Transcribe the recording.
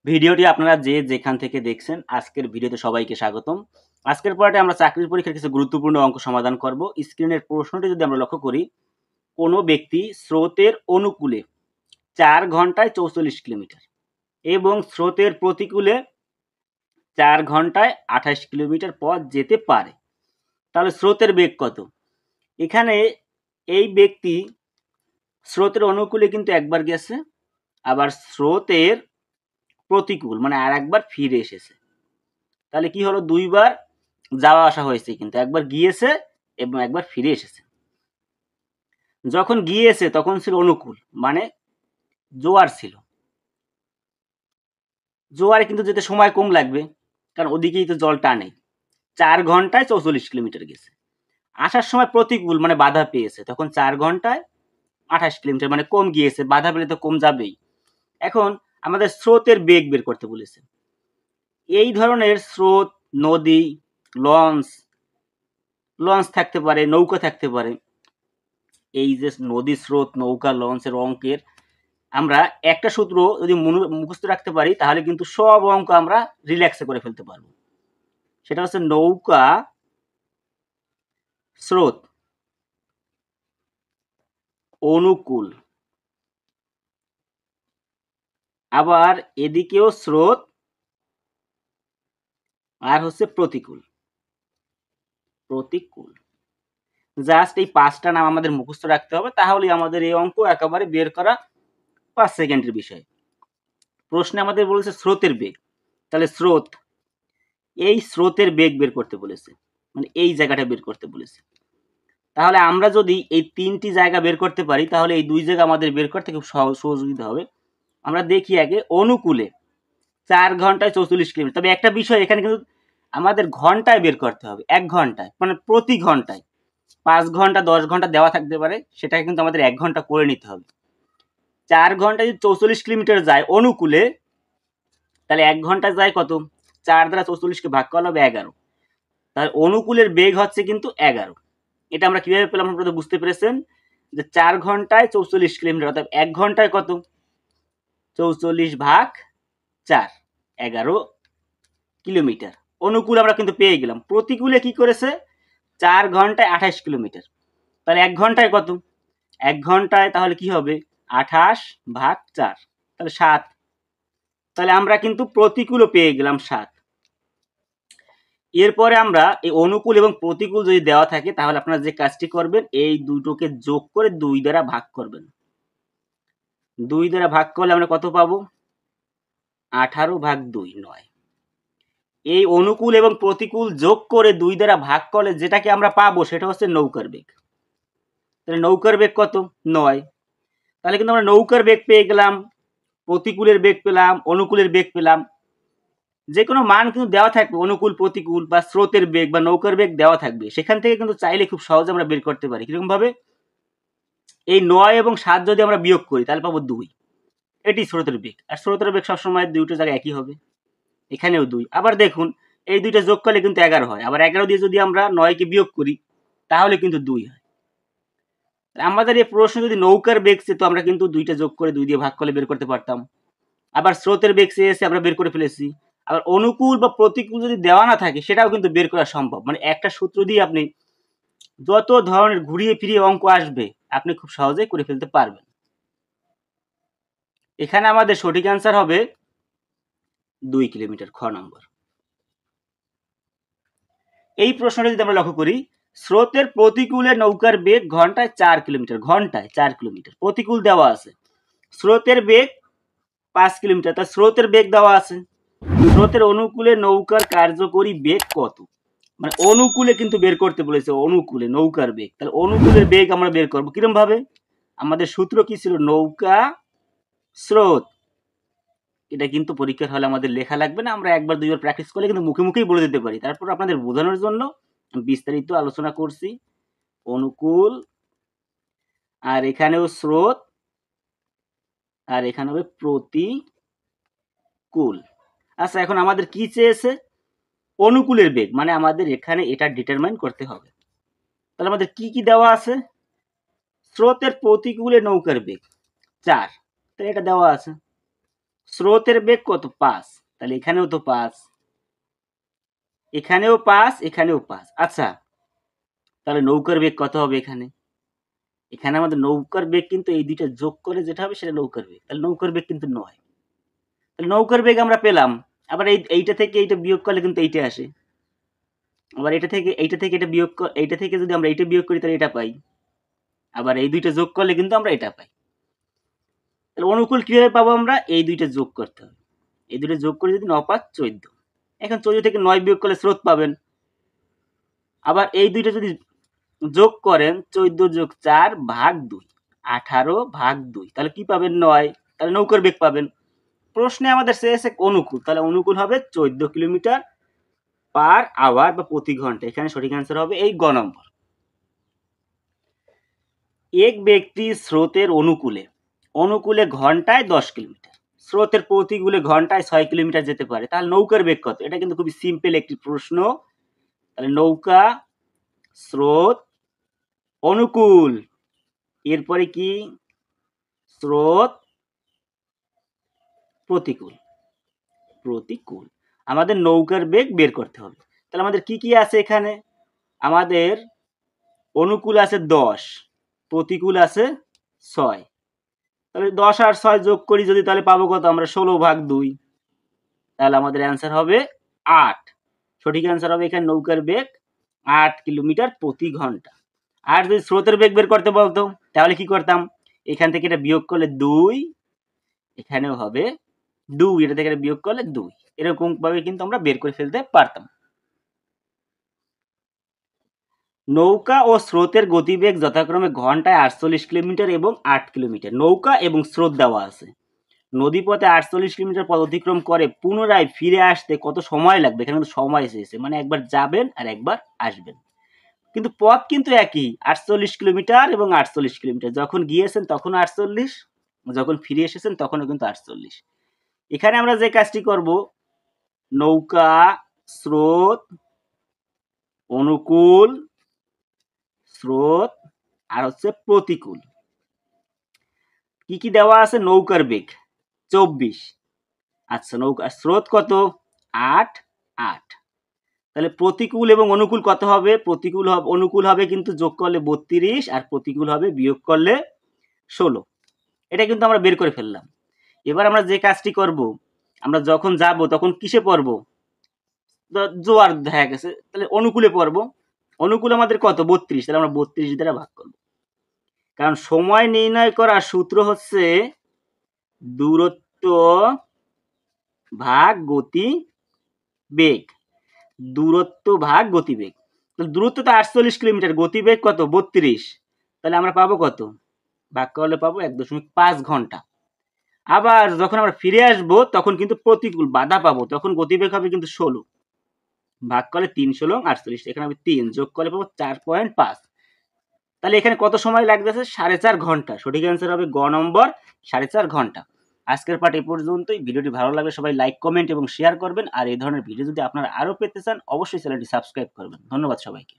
ভিডিওটি আপনারা যে যেখান থেকে দেখছেন আজকের ভিডিওতে সবাইকে স্বাগতম। আজকের পড়াতে আমরা চাকরির পরীক্ষার কিছু গুরুত্বপূর্ণ অঙ্ক সমাধান করব। স্ক্রিনের প্রশ্নটি যদি আমরা লক্ষ্য করি, কোনো ব্যক্তি স্রোতের অনুকূলে 4 ঘন্টায় 44 কিলোমিটার এবং স্রোতের প্রতিকূলে 4 ঘন্টায় 28 কিলোমিটার পথ যেতে পারে, তাহলে স্রোতের বেগ কত? এখানে এই ব্যক্তি স্রোতের অনুকূলে কিন্তু একবার গেছে, আবার স্রোতের প্রতিকূল মানে আর একবার ফিরে এসেছে। তাহলে কি হলো, দুইবার যাওয়া আসা হয়েছে, কিন্তু একবার গিয়েছে এবং একবার ফিরে এসেছে। যখন গিয়েছে তখন ছিল অনুকূল, মানে জোয়ার ছিল। জোয়ারে কিন্তু যেতে সময় কম লাগবে, কারণ ওদিকেই তো জল টানে। 4 ঘন্টায় 44 কিলোমিটার গেছে। আসার সময় প্রতিকূল মানে বাধা পেয়েছে, তখন 4 ঘন্টায় 28 কিলোমিটার মানে কম গিয়েছে, বাধা পেলে তো কম যাবেই। এখন আমাদের স্রোতের বেগ বের করতে বলেছে। এই ধরনের স্রোত, নদী, লঞ্চ লঞ্চ থাকতে পারে, নৌকা থাকতে পারে। এই যে নদী, স্রোত, নৌকা, লঞ্চের অঙ্কের আমরা একটা সূত্র যদি মুখস্থ রাখতে পারি, তাহলে কিন্তু সব অঙ্ক আমরা রিল্যাক্সে করে ফেলতে পারবো। সেটা হচ্ছে নৌকা স্রোত অনুকূল, আবার এদিকেও স্রোত আর হচ্ছে প্রতিকূল। প্রতিকূল জাস্ট এই 5টা নাম আমাদের মুখস্থ রাখতে হবে, তাহলে আমাদের এই অঙ্ক একেবারে বের করা 5 সেকেন্ডের বিষয়। প্রশ্নে আমাদের বলেছে স্রোতের বেগ, তাহলে স্রোত, এই স্রোতের বেগ বের করতে বলেছে, মানে এই জায়গাটা বের করতে বলেছে। তাহলে আমরা যদি এই 3টি জায়গা বের করতে পারি, তাহলে এই 2 জায়গা আমাদের বের করতে খুব সহযোগিতা হবে। আমরা দেখি আগে অনুকূলে 4 ঘন্টায় 44 কিলোমিটার। তবে একটা বিষয়, এখানে কিন্তু আমাদের ঘন্টায় বের করতে হবে, 1 ঘন্টায়, মানে প্রতি ঘন্টায়। 5 ঘন্টা 10 ঘন্টা দেওয়া থাকতে পারে, সেটাকে কিন্তু আমাদের 1 ঘন্টা করে নিতে হবে। 4 ঘন্টায় যদি 44 কিলোমিটার যায় অনুকূলে, তাহলে 1 ঘন্টা যায় কত? 4 দ্বারা 44কে ভাগ করলে হবে 11। তাহলে অনুকূলের বেগ হচ্ছে কিন্তু 11। এটা আমরা কিভাবে পেলাম আপনারা বুঝতে পেরেছেন, যে 4 ঘন্টায় 44 কিলোমিটার, অর্থাৎ 1 ঘন্টায় কত? 44 ভাগ 4, 11 কিলোমিটার। অনুকূল আমরা কিন্তু পেয়ে গেলাম। প্রতিকূলে কি করেছে? 4 ঘন্টায় 28 কিলোমিটার। তাহলে 1 ঘন্টায় কত? 1 ঘন্টায় তাহলে কি হবে? 28 ভাগ 4, তাহলে 7। তাহলে আমরা কিন্তু প্রতিকূলও পেয়ে গেলাম 7। এরপরে আমরা এই অনুকূল এবং প্রতিকূল যদি দেওয়া থাকে, তাহলে আপনারা যে কাজটি করবেন, এই দুটোকে যোগ করে 2 দ্বারা ভাগ করবেন। 2 দ্বারা ভাগ করলে আমরা কত পাবো? 18 ভাগ 2, 9। এই অনুকূল এবং প্রতিকূল যোগ করে 2 দ্বারা ভাগ করলে যেটাকে আমরা পাবো, সেটা হচ্ছে নৌকার বেগ। তাহলে নৌকার বেগ কত? 9। তাহলে কিন্তু আমরা নৌকার বেগ পেয়ে গেলাম, প্রতিকূলের বেগ পেলাম, অনুকূলের বেগ পেলাম। যে কোনো মান কিন্তু দেওয়া থাকবে, অনুকূল, প্রতিকূল বা স্রোতের বেগ বা নৌকার বেগ দেওয়া থাকবে। সেখান থেকে কিন্তু চাইলে খুব সহজে আমরা বের করতে পারি। কিরকম ভাবে? এই 9 এবং 7 যদি আমরা বিয়োগ করি, তাহলে পাবো 2। এটি স্রোতের বেগ। আর স্রোতের বেগ সবসময় দুটো জায়গায় একই হবে। এখানেও 2। আবার দেখুন, এই দুইটা যোগ করলে কিন্তু 11 হয়। আবার 11 দিয়ে যদি আমরা 9কে বিয়োগ করি, তাহলে কিন্তু 2 হয়। আমাদের এই প্রশ্ন যদি নৌকার বেগ চেয়ে, তো আমরা কিন্তু 2টা যোগ করে 2 দিয়ে ভাগ করলে বের করতে পারতাম। আবার স্রোতের বেগ চেয়েছে, আমরা বের করে ফেলেছি। আবার অনুকূল বা প্রতিকূল যদি দেওয়া না থাকে, সেটাও কিন্তু বের করা সম্ভব। মানে একটা সূত্র দিয়ে আপনি যত ধরনের ঘুরিয়ে ফিরিয়ে অঙ্ক আসবে, আপনি খুব সহজেই করে ফেলতে পারবেন। এখানে আমাদের সঠিক অ্যান্সার হবে 2 কিলোমিটার, খ নম্বর। এই প্রশ্নটা যদি আমরা লক্ষ্য করি, স্রোতের প্রতিকূলে নৌকার বেগ ঘন্টায় 4 কিলোমিটার, ঘন্টায় 4 কিলোমিটার প্রতিকূল দেওয়া আছে। স্রোতের বেগ 5 কিলোমিটার, তার স্রোতের বেগ দেওয়া আছে। স্রোতের অনুকূলে নৌকার কার্যকরী বেগ কত? মানে অনুকূলে কিন্তু বের করতে বলেছে, অনুকূলে নৌকার বেগ। তাহলে অনুকূলের বেগ আমরা বের করবো কিরম ভাবে? আমাদের সূত্র কি ছিল? নৌকা স্রোত। এটা কিন্তু পরীক্ষার হলে আমাদের লেখা লাগবে না, আমরা একবার দুইবার প্র্যাকটিস করলে কিন্তু মুখে মুখেই বলে দিতে পারি। তারপর আপনাদের বোঝানোর জন্য বিস্তারিত আলোচনা করছি। অনুকূল, আর এখানেও স্রোত, আর এখানে হবে প্রতিকূল। আচ্ছা, এখন আমাদের কি চেয়েছে? অনুকূলের বেগ, মানে আমাদের এখানে এটা ডিটারমাইন করতে হবে। তাহলে আমাদের কি কি দেওয়া আছে? স্রোতের প্রতিকূলে নৌকার বেগ 4, তাহলে এটা দেওয়া আছে। স্রোতের বেগ কত 5, তাহলে এখানেও তো 5, এখানেও 5, এখানেও 5। আচ্ছা, তাহলে নৌকার বেগ কত হবে এখানে? এখানে আমাদের নৌকার বেগ কিন্তু এই দুইটা যোগ করে যেটা হবে সেটা নৌকার বেগ, তাহলে নৌকার বেগ কিন্তু 9। তাহলে নৌকার বেগ আমরা পেলাম। আবার এইটা থেকে এইটা বিয়োগ করলে কিন্তু এইটা আসে। আবার এইটা থেকে এটা বিয়োগ, এইটা থেকে যদি আমরা এইটা বিয়োগ করি তাহলে এটা পাই। আবার এই দুইটা যোগ করলে কিন্তু আমরা এটা পাই। তাহলে অনুকূল কিভাবে পাবো আমরা? এই দুইটা যোগ করতে হবে। এই দুইটা যোগ করে যদি 9 5 14, এখন 14 থেকে 9 বিয়োগ করলে স্রোত পাবেন। আবার এই দুইটা যদি যোগ করেন 14 যোগ 4 ভাগ 2, 18 ভাগ 2, তাহলে কি পাবেন? 9। তাহলে নৌকার বেগ পাবেন। প্রশ্নে আমাদের চেয়েছে অনুকূল, তাহলে অনুকূল হবে 14 কিলোমিটার পার আওয়ার বা প্রতি ঘন্টা। এখানে সঠিক অ্যান্সার হবে এই গ নম্বর। এক ব্যক্তি স্রোতের অনুকূলে ঘন্টায় 10 কিলোমিটার, স্রোতের প্রতিকূলে ঘন্টায় 6 কিলোমিটার যেতে পারে, তাহলে নৌকার বেগ কত? এটা কিন্তু খুবই সিম্পল একটি প্রশ্ন। তাহলে নৌকা, স্রোত, অনুকূল, এরপরে কি? স্রোত, প্রতিকূল। আমাদের নৌকার বেগ বের করতে হবে। তাহলে আমাদের কি কি আছে এখানে? আমাদের অনুকূল আছে 10, প্রতিকূল আছে 6, তাহলে 10 আর 6 যোগ করি যদি, তাহলে পাবো কত আমরা? 16 ভাগ 2, তাহলে আমাদের অ্যান্সার হবে 8। সঠিক অ্যান্সার হবে এখানে নৌকার বেগ 8 কিলোমিটার প্রতি ঘন্টা। আর যদি স্রোতের বেগ বের করতে বলতো তাহলে কি করতাম? এখান থেকে এটা বিয়োগ করলে 2, এখানেও হবে 2, এটা থেকে এটা বিয়োগ করলে 2, এরকম ভাবে কিন্তু আমরা বের করে ফেলতে পারতাম। নৌকা ও স্রোতের গতিবেগ যথাক্রমে ঘন্টায় 48 কিলোমিটার এবং 8 কিলোমিটার। নৌকা এবং স্রোত দেওয়া আছে। নদীপথে 48 কিলোমিটার পথ অতিক্রম করে পুনরায় ফিরে আসতে কত সময় লাগবে? এখানে কিন্তু সময় চেয়েছে, মানে একবার যাবেন আর একবার আসবেন, কিন্তু পথ কিন্তু একই, 48 কিলোমিটার এবং 48 কিলোমিটার। যখন গিয়েছেন তখন 48, যখন ফিরে এসেছেন তখনও কিন্তু 48। এখানে আমরা যে কাজটি করব, নৌকা, স্রোত, অনুকূল, স্রোত আর হচ্ছে প্রতিকূল, কি কি দেওয়া আছে? নৌকার বেগ 24, আচ্ছা নৌকা স্রোত কত? 8 8, তাহলে প্রতিকূল এবং অনুকূল কত হবে? প্রতিকূল হবে, অনুকূল হবে কিন্তু যোগ করলে 32 আর প্রতিকূল হবে বিয়োগ করলে 16। এটা কিন্তু আমরা বের করে ফেললাম। এবার আমরা যে কাজটি করব, আমরা যখন যাব তখন কিসে পড়ব? জোয়ার দেখা গেছে, তাহলে অনুকূলে পড়ব। অনুকূল আমাদের কত? 32, তাহলে আমরা 32 দ্বারা ভাগ করব, কারণ সময় নির্ণয় করার সূত্র হচ্ছে দূরত্ব ভাগ গতি বেগ। দূরত্ব ভাগ গতিবেগ, দূরত্ব তো 48 কিলোমিটার, গতিবেগ কত? 32, তাহলে আমরা পাবো কত? ভাগ করলে পাবো 1.5 ঘন্টা। আবার যখন আমরা ফিরে আসবো তখন কিন্তু প্রতিকূল বাধা পাবো, তখন গতিবেগ হবে কিন্তু 16, ভাগ করলে 3 16 48, এখানে হবে 3, যোগ করলে পাবো 4.5। তাহলে এখানে কত সময় লাগতেছে? 4.5 ঘন্টা। সঠিক অ্যান্সার হবে গ নম্বর, 4.5 ঘন্টা। আজকের পাঠ এই পর্যন্তই। ভিডিওটি ভালো লাগলে সবাই লাইক, কমেন্ট এবং শেয়ার করবেন। আর এই ধরনের ভিডিও যদি আপনারা আরো পেতে চান অবশ্যই চ্যানেলটি সাবস্ক্রাইব করবেন। ধন্যবাদ সবাইকে।